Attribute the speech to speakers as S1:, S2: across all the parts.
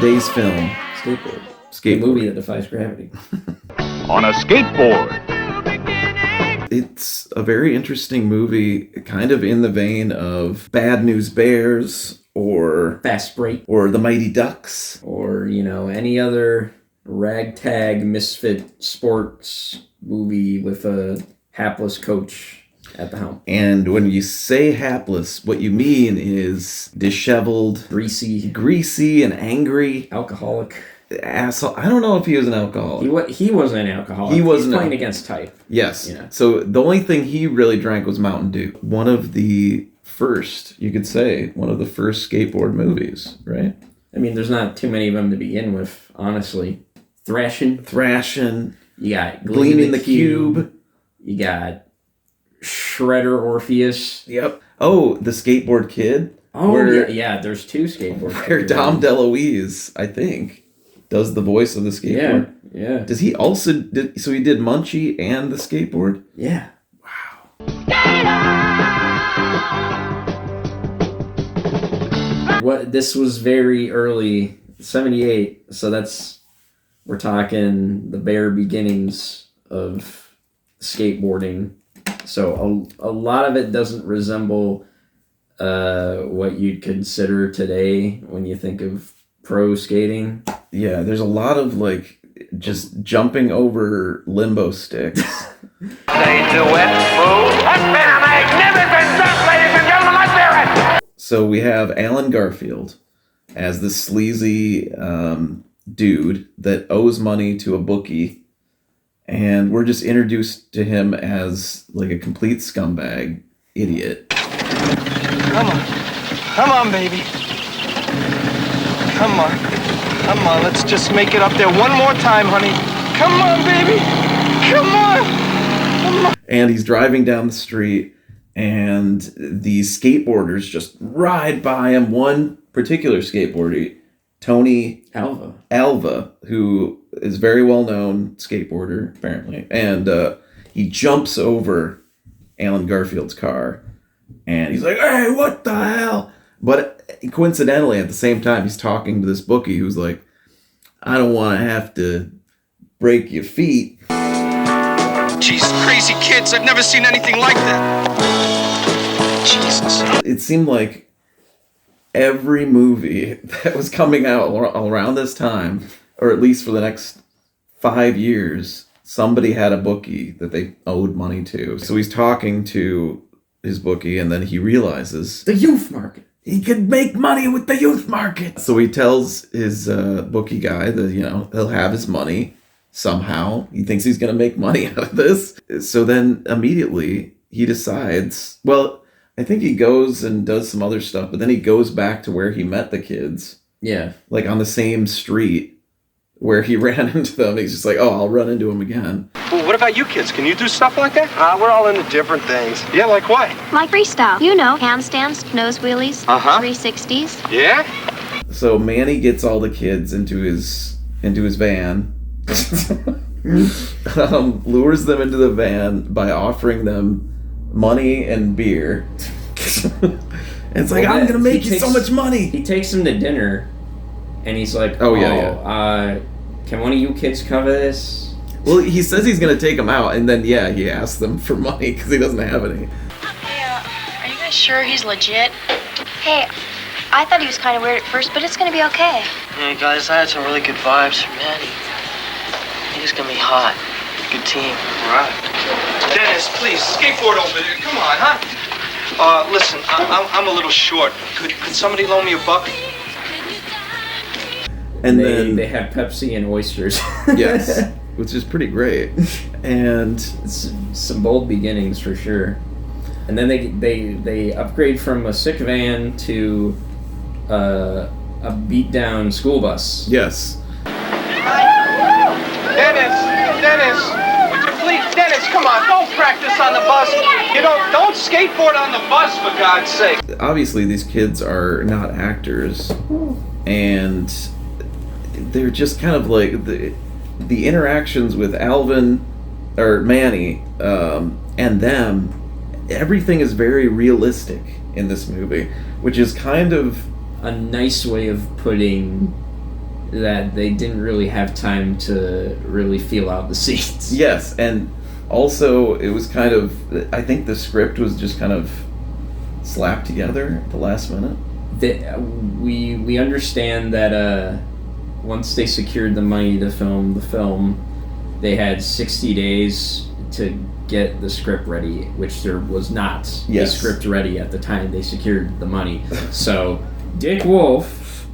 S1: today's film.
S2: Skateboard.
S1: Skateboard.
S2: A movie that defies gravity.
S3: On a skateboard.
S1: It's a very interesting movie, kind of in the vein of Bad News Bears or
S2: Fast Break.
S1: or The Mighty Ducks.
S2: Or, any other ragtag misfit sports movie with a hapless coach at the helm.
S1: And when you say hapless, what you mean is disheveled, greasy and angry.
S2: Alcoholic.
S1: Asshole. I don't know if he was an alcoholic.
S2: He wasn't an alcoholic.
S1: He wasn't
S2: playing against type.
S1: Yes. So the only thing he really drank was Mountain Dew. One of the first skateboard movies, right?
S2: I mean, there's not too many of them to begin with, honestly. Thrashing. You got
S1: Gleaming the Cube.
S2: You got Shredder Orpheus.
S1: Yep. Oh, the Skateboard Kid.
S2: Oh, yeah. There's two skateboard kids.
S1: Where Dom DeLuise, I think, does the voice of the skateboard.
S2: Yeah.
S1: Does he also so he did Munchie and the skateboard?
S2: Yeah. Wow. This was very early, 78. So we're talking the bare beginnings of skateboarding. So a lot of it doesn't resemble what you'd consider today when you think of pro skating.
S1: Yeah, there's a lot of just jumping over limbo sticks.
S3: Say duet, move. What's been a magnificent stuff, ladies and gentlemen, let's hear it!
S1: So we have Alan Garfield as the sleazy dude that owes money to a bookie, and we're just introduced to him as a complete scumbag idiot.
S4: Come on, baby. Come on, let's just make it up there one more time, honey. Come on, baby. Come on.
S1: And he's driving down the street, and these skateboarders just ride by him. One particular skateboarder, Tony Alva, who is very well-known skateboarder, apparently. And he jumps over Alan Garfield's car, and he's like, "Hey, what the hell?" But coincidentally, at the same time, he's talking to this bookie who's like, "I don't want to have to break your feet."
S4: Jesus, crazy kids. I've never seen anything like that. Jesus.
S1: It seemed like every movie that was coming out around this time, or at least for the next 5 years, somebody had a bookie that they owed money to. So he's talking to his bookie, and then he realizes
S2: The youth market.
S1: he could make money with the youth market. So he tells his bookie guy that, he'll have his money somehow. He thinks he's going to make money out of this. So then immediately he decides, I think he goes and does some other stuff, but then he goes back to where he met the kids.
S2: Yeah.
S1: On the same street where he ran into them. He's just like, "Oh, I'll run into him again."
S4: Well, what about you kids? Can you do stuff like that?
S5: We're all into different things.
S4: Yeah, like what?
S6: Like freestyle. handstands, nose wheelies, 360s.
S4: Yeah?
S1: So Manny gets all the kids into his van, lures them into the van by offering them money and beer. And it's like, "I'm gonna make you so much money."
S2: He takes them to dinner, and he's like, can one of you kids cover this?
S1: Well, he says he's gonna take them out, and then he asks them for money because he doesn't have any.
S6: Hey, are you guys sure he's legit? Hey, I thought he was kind of weird at first, but it's gonna be okay.
S5: Hey guys, I had some really good vibes from Manny. He's gonna be hot. Good team.
S4: Right. Dennis, please, skateboard over there. Come on, huh? Listen, I'm a little short. Could somebody loan me $1?
S1: And then
S2: they have Pepsi and oysters.
S1: Yes, which is pretty great. And
S2: it's some bold beginnings for sure. And then they upgrade from a sick van to a beat down school bus.
S1: Yes.
S4: Dennis, would you please, Dennis, come on, don't practice on the bus. Don't skateboard on the bus, for God's sake.
S1: Obviously, these kids are not actors, and they're just kind of like the interactions with Manny, and them. Everything is very realistic in this movie, which is kind of
S2: a nice way of putting that they didn't really have time to really feel out the scenes.
S1: Yes, and also it was kind of, I think the script was just kind of slapped together at the last minute.
S2: We understand that once they secured the money to film the film, they had 60 days to get the script ready, which there was not a script ready at the time they secured the money. So Dick Wolf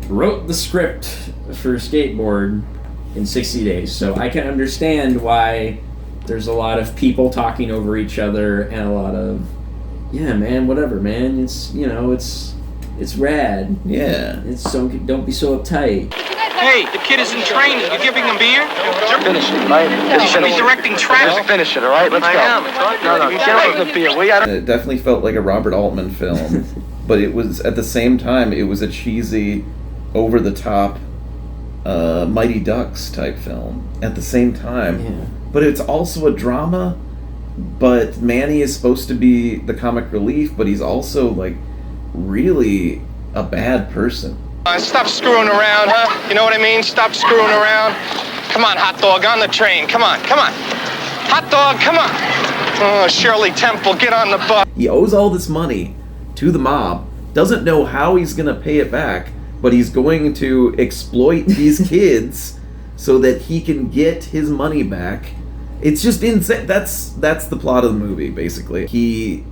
S2: wrote the script for Skateboard in 60 days. So I can understand why there's a lot of people talking over each other and a lot of, yeah, man, whatever, man. It's, you know, it's rad.
S1: Yeah.
S2: It's so, don't be so uptight.
S4: Hey, the kid is in training. You giving him beer?
S7: Finish it, right?
S4: He should be directing traffic.
S7: Finish it, all right? Let's go. No, get off the beer.
S1: It definitely felt like a Robert Altman film, but it was, at the same time, it was a cheesy, over-the-top, Mighty Ducks type film at the same time.
S2: Yeah.
S1: But it's also a drama, but Manny is supposed to be the comic relief, but he's also, like, really a bad person.
S4: Stop screwing around, huh? You know what I mean? Stop screwing around. Come on, hot dog, on the train. Come on. Hot dog, come on. Oh, Shirley Temple, get on the bus.
S1: He owes all this money to the mob, doesn't know how he's going to pay it back, but he's going to exploit these kids so that he can get his money back. It's just insane. That's the plot of the movie, basically. He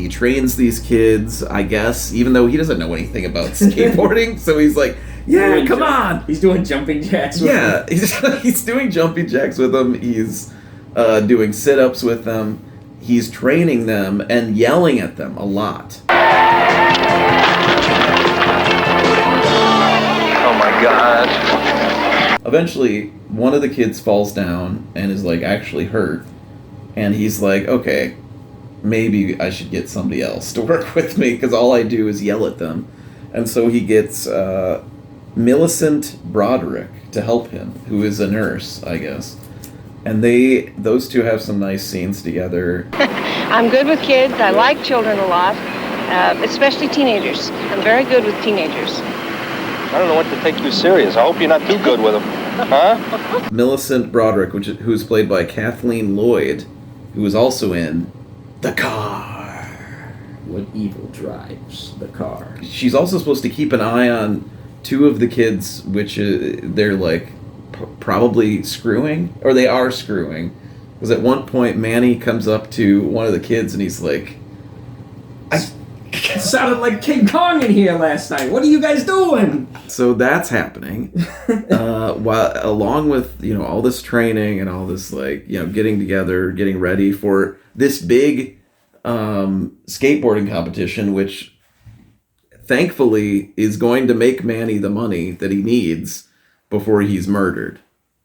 S1: trains these kids, I guess, even though he doesn't know anything about skateboarding. So he's like, yeah, come on.
S2: He's doing jumping jacks with them.
S1: Yeah, he's doing jumping jacks with them. He's doing sit-ups with them. He's training them and yelling at them a lot.
S7: Oh my God.
S1: Eventually, one of the kids falls down and is, like, actually hurt. And he's like, okay, maybe I should get somebody else to work with me because all I do is yell at them. And so he gets Millicent Broderick to help him, who is a nurse, I guess. And those two have some nice scenes together.
S8: I'm good with kids. I like children a lot, especially teenagers. I'm very good with teenagers.
S7: I don't know what to take you serious. I hope you're not too good with them. Huh?
S1: Millicent Broderick, who's played by Kathleen Lloyd, who is also in The Car.
S2: What evil drives the car?
S1: She's also supposed to keep an eye on two of the kids, which they're like probably screwing, or they are screwing. Because at one point, Manny comes up to one of the kids and he's like,
S2: It sounded like King Kong in here last night. What are you guys doing?
S1: So that's happening. While along with, you know, all this training and all this, like, you know, getting together, getting ready for this big skateboarding competition, which thankfully is going to make Manny the money that he needs before he's murdered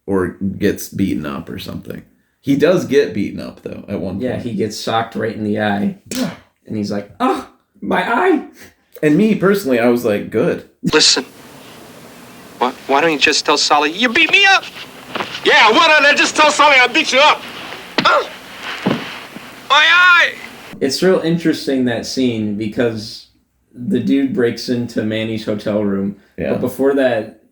S1: or gets beaten up or something. He does get beaten up though at one point.
S2: Yeah, he gets socked right in the eye. And he's like, oh, my eye.
S1: And me personally, I was like, good.
S4: Listen, why don't you just tell Solly you beat me up? Yeah, why don't I just tell Solly I beat you up? My eye!
S2: It's real interesting, that scene, because the dude breaks into Manny's hotel room.
S1: Yeah.
S2: But before that,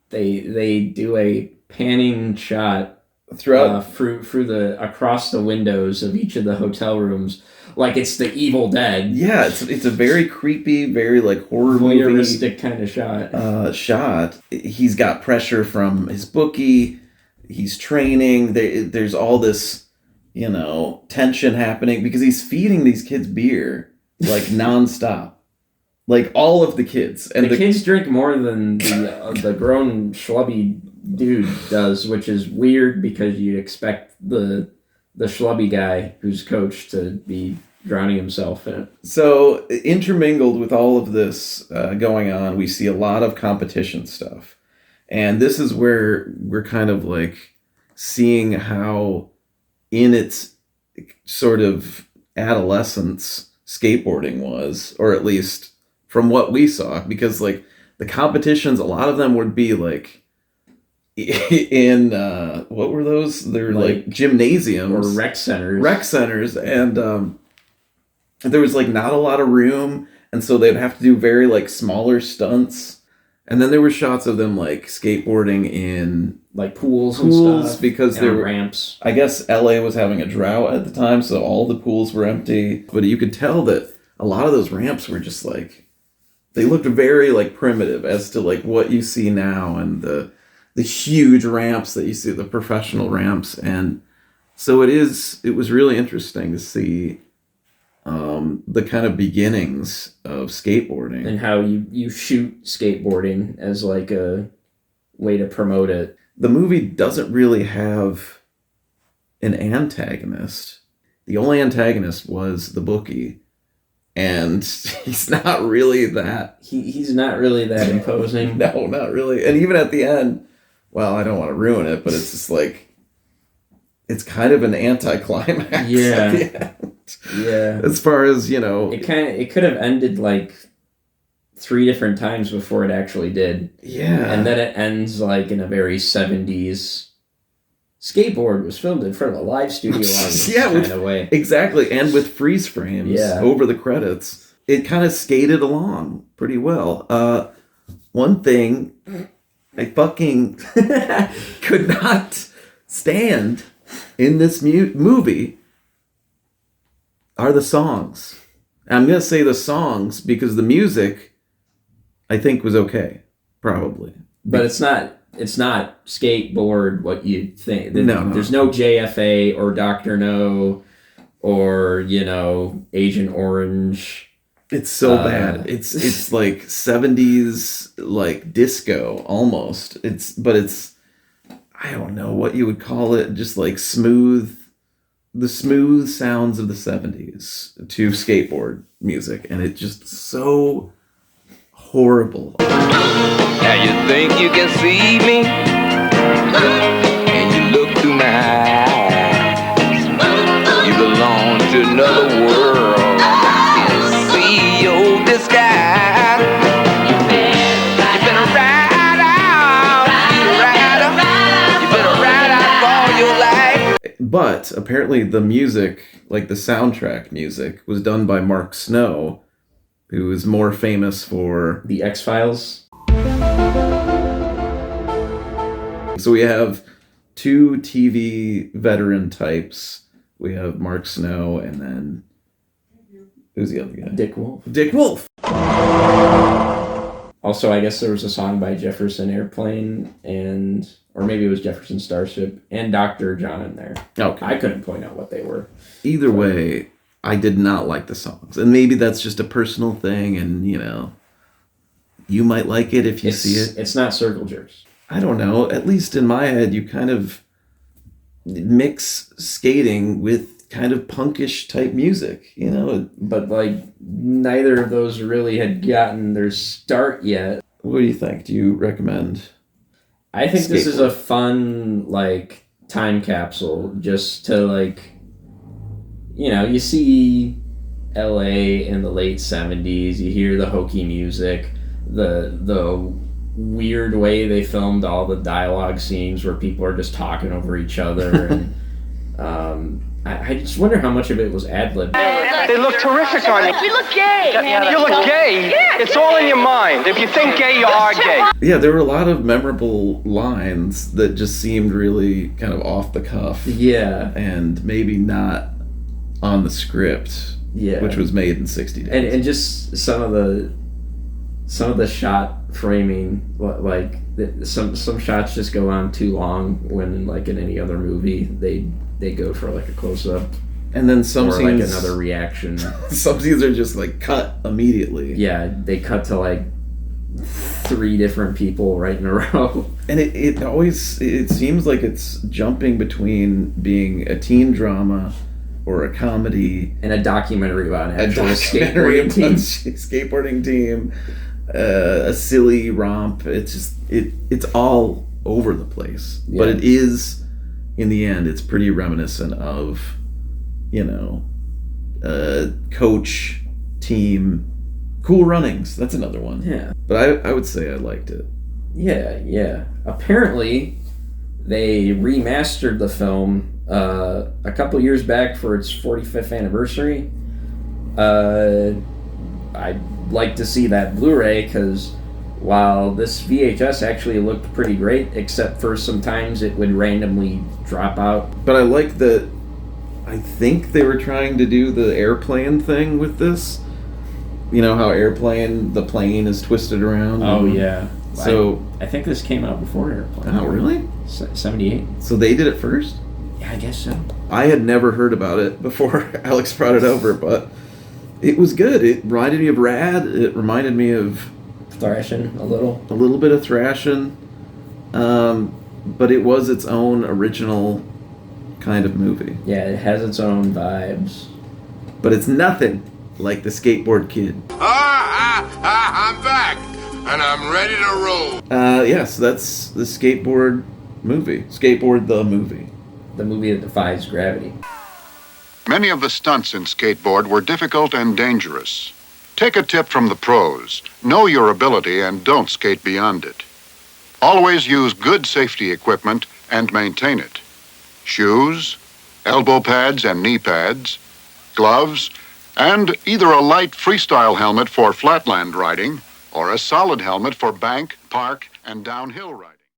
S2: they do a panning shot
S1: Throughout
S2: through the across the windows of each of the hotel rooms, like it's the Evil Dead.
S1: Yeah, it's a very creepy, very like horror
S2: voyeuristic kind of
S1: shot. He's got pressure from his bookie. He's training. There's all this, you know, tension happening because he's feeding these kids beer like nonstop, like all of the kids. And
S2: the kids drink more than the grown schlubby dude does, which is weird because you'd expect the schlubby guy who's coached to be drowning himself in it.
S1: So intermingled with all of this going on, we see a lot of competition stuff. And this is where we're kind of like seeing how in its sort of adolescence skateboarding was, or at least from what we saw, because like the competitions, a lot of them would be like in what were those? They're like gymnasiums
S2: or rec centers.
S1: And there was like not a lot of room, And so they'd have to do very like smaller stunts. And then there were shots of them like skateboarding in
S2: like pools and stuff,
S1: because there were
S2: ramps.
S1: I guess LA was having a drought at the time, so all the pools were empty. But you could tell that a lot of those ramps were just like, they looked very like primitive as to like what you see now, and the huge ramps that you see, the professional ramps. And so it was really interesting to see the kind of beginnings of skateboarding.
S2: And how you shoot skateboarding as like a way to promote it.
S1: The movie doesn't really have an antagonist. The only antagonist was the bookie. And he's not really that...
S2: He's not really that imposing.
S1: No, not really. And even at the end, well, I don't want to ruin it, but it's just like, it's kind of an anticlimax.
S2: Yeah.
S1: At the end.
S2: Yeah.
S1: As far as, you know...
S2: It could have ended like 3 different times before it actually did.
S1: Yeah.
S2: And then it ends like in a very 70s... Skateboard was filmed in front of a live studio audience kind of way.
S1: Exactly, and with freeze frames over the credits. It kind of skated along pretty well. One thing I fucking could not stand in this movie are the songs. I'm going to say the songs because the music, I think, was okay, probably.
S2: But it's not skateboard what you think.
S1: No.
S2: There's no JFA or Dr. No or, you know, Agent Orange.
S1: It's so bad. It's like 70s like disco almost. It's I don't know what you would call it, just like the smooth sounds of the 70s to skateboard music, and it's just so horrible.
S3: Now you think you can see me, and you look through my eyes. You belong to another world, see your disguise. You better ride out, you better ride out all your life.
S1: But apparently the music, like the soundtrack music, was done by Mark Snow, who is more famous for
S2: The X-Files.
S1: So we have 2 TV veteran types. We have Mark Snow, and then who's the other guy?
S2: Dick Wolf.
S1: Dick Wolf.
S2: Also, I guess there was a song by Jefferson Airplane or maybe it was Jefferson Starship and Dr. John in there.
S1: Okay.
S2: I couldn't point out what they were.
S1: Either way, I did not like the songs. And maybe that's just a personal thing, and, you know, you might like it if you see it.
S2: It's not circle jerks.
S1: I don't know. At least in my head, you kind of mix skating with kind of punkish type music, you know?
S2: But, like, neither of those really had gotten their start yet.
S1: What do you think? Do you recommend?
S2: I think this is a fun, like, time capsule just to, like, you know, you see LA in the late 70s, you hear the hokey music, the weird way they filmed all the dialogue scenes where people are just talking over each other, and I just wonder how much of it was ad-lib.
S7: They look terrific on you.
S6: We look gay.
S7: You look gay?
S6: Yeah.
S7: It's all in your mind. If you think gay, you are gay.
S1: Yeah, there were a lot of memorable lines that just seemed really kind of off the cuff.
S2: Yeah.
S1: And maybe not on the script, which was made in 60 days.
S2: And just some of the shot framing, like some shots just go on too long when, like, in any other movie they go for like a close-up,
S1: and then some
S2: or
S1: scenes,
S2: like another reaction.
S1: Some scenes are just like cut immediately.
S2: Yeah, they cut to like 3 different people right in a row.
S1: And it always seems like it's jumping between being a teen drama or a comedy
S2: and a documentary about an actual
S1: skateboarding team, a silly romp. It's just it's all over the place. Yeah. But it is, in the end, it's pretty reminiscent of, you know, Coach, Team, Cool Runnings. That's another one.
S2: Yeah.
S1: But I would say I liked it.
S2: Yeah. Apparently, they remastered the film a couple years back for its 45th anniversary. I like to see that Blu-ray, because while this VHS actually looked pretty great, except for sometimes it would randomly drop out.
S1: But I like that. I think they were trying to do the airplane thing with this. You know how the plane is twisted around?
S2: Oh, yeah.
S1: So
S2: I think this came out before Airplane.
S1: Oh, really?
S2: 78.
S1: So they did it first?
S2: Yeah, I guess so.
S1: I had never heard about it before Alex brought it over, but it was good. It reminded me of Rad. It reminded me of
S2: Thrashing a little.
S1: A little bit of Thrashing. But it was its own original kind of movie.
S2: Yeah, it has its own vibes.
S1: But it's nothing like the Skateboard Kid.
S9: I'm back, and I'm ready to roll.
S1: Yes, that's the Skateboard movie. Skateboard the movie.
S2: The movie that defies gravity.
S10: Many of the stunts in Skateboard were difficult and dangerous. Take a tip from the pros. Know your ability and don't skate beyond it. Always use good safety equipment and maintain it. Shoes, elbow pads and knee pads, gloves, and either a light freestyle helmet for flatland riding or a solid helmet for bank, park, and downhill riding.